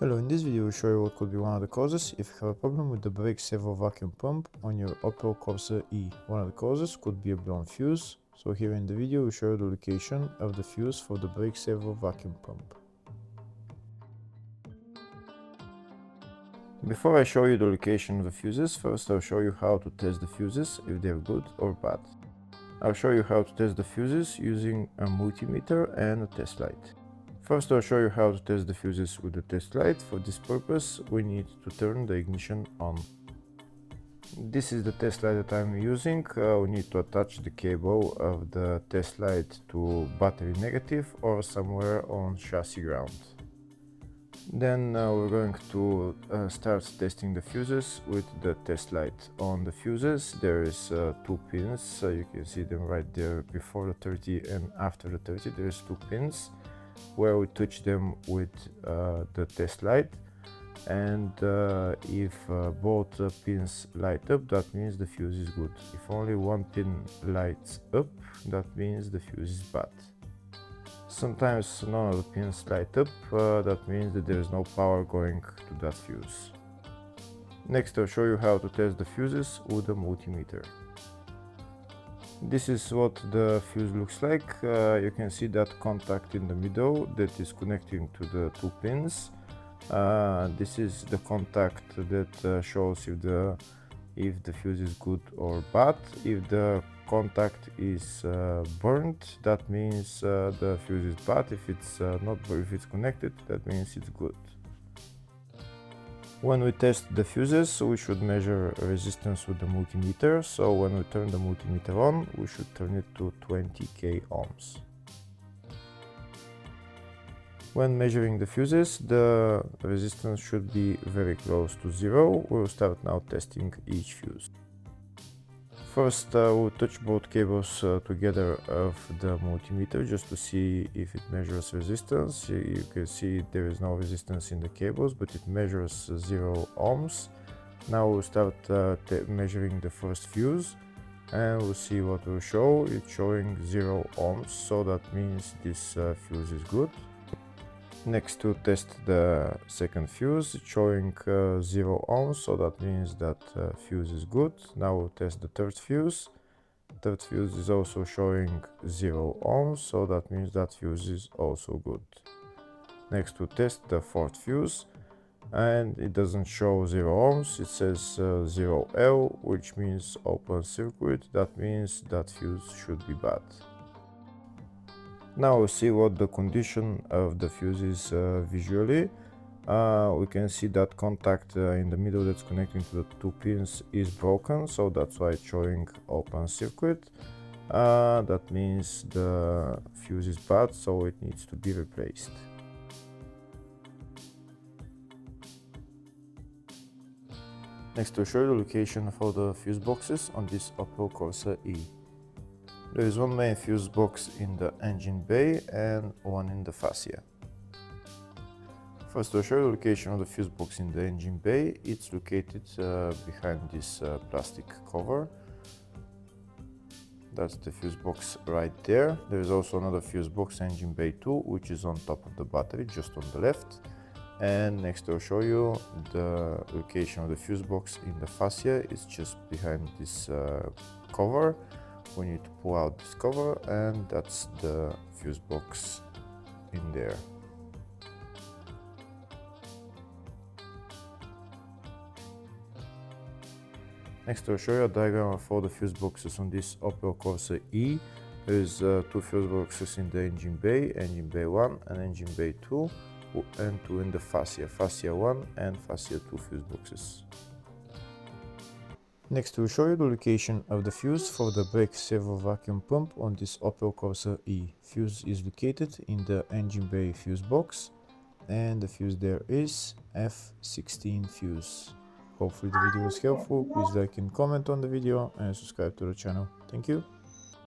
Hello, in this video we'll show you what could be one of the causes if you have a problem with the Brake Servo Vacuum Pump on your Opel Corsa E. One of the causes could be a blown fuse, so here in the video we'll show you the location of the fuse for the Brake Servo Vacuum Pump. Before I show you the location of the fuses, first I'll show you how to test the fuses, if they're good or bad. I'll show you how to test the fuses using a multimeter and a test light. First I'll show you how to test the fuses with the test light. For this purpose we need to turn the ignition on. This is the test light that I'm using. We need to attach the cable of the test light to battery negative or somewhere on chassis ground. Then we're going to start testing the fuses with the test light. On the fuses there is two pins, you can see them right there before the 30 and after the 30. There's two pins where we touch them with the test light, and if both pins light up, that means the fuse is good. If only one pin lights up, that means the fuse is bad. Sometimes none of the pins light up, that means that there is no power going to that fuse. Next I'll show you how to test the fuses with a multimeter. This is what the fuse looks like. You can see that contact in the middle that is connecting to the two pins. This is the contact that shows if the fuse is good or bad. If the contact is burnt, that means the fuse is bad. If it's not, if it's connected, that means it's good. When we test the fuses, we should measure resistance with the multimeter. So when we turn the multimeter on, we should turn it to 20k ohms. When measuring the fuses, the resistance should be very close to zero. We'll start now testing each fuse. First we'll touch both cables together of the multimeter just to see if it measures resistance. You can see there is no resistance in the cables, but it measures 0 ohms. Now we'll start measuring the first fuse, and we'll see what will show. It's showing 0 ohms, so that means this fuse is good. Next to test the second fuse, it's showing 0 ohms, so that means that fuse is good. Now we'll test the third fuse. Third fuse is also showing 0 ohms, so that means that fuse is also good. Next we'll test the fourth fuse, and it doesn't show 0 ohms, it says 0L, which means open circuit. That means that fuse should be bad. Now we'll see what the condition of the fuse is visually. We can see that contact in the middle that's connecting to the two pins is broken, so that's why it's showing open circuit. That means the fuse is bad, so it needs to be replaced. Next I'll show you the location for the fuse boxes on this Opel Corsa E. There is one main fuse box in the engine bay and one in the fascia. First I'll show you the location of the fuse box in the engine bay. It's located behind this plastic cover. That's the fuse box right there. There is also another fuse box, engine bay 2, which is on top of the battery, just on the left. And next I'll show you the location of the fuse box in the fascia. It's just behind this cover. We need to pull out this cover, and that's the fuse box in there. Next I'll show you a diagram of all the fuse boxes on this Opel Corsa E. There's two fuse boxes in the engine bay 1 and engine bay 2, and two in the fascia 1 and fascia 2 fuse boxes. Next we'll show you the location of the fuse for the Brake Servo Vacuum Pump on this Opel Corsa E. Fuse is located in the engine bay fuse box, and the fuse there is F16 fuse. Hopefully the video was helpful. Please like and comment on the video and subscribe to the channel. Thank you.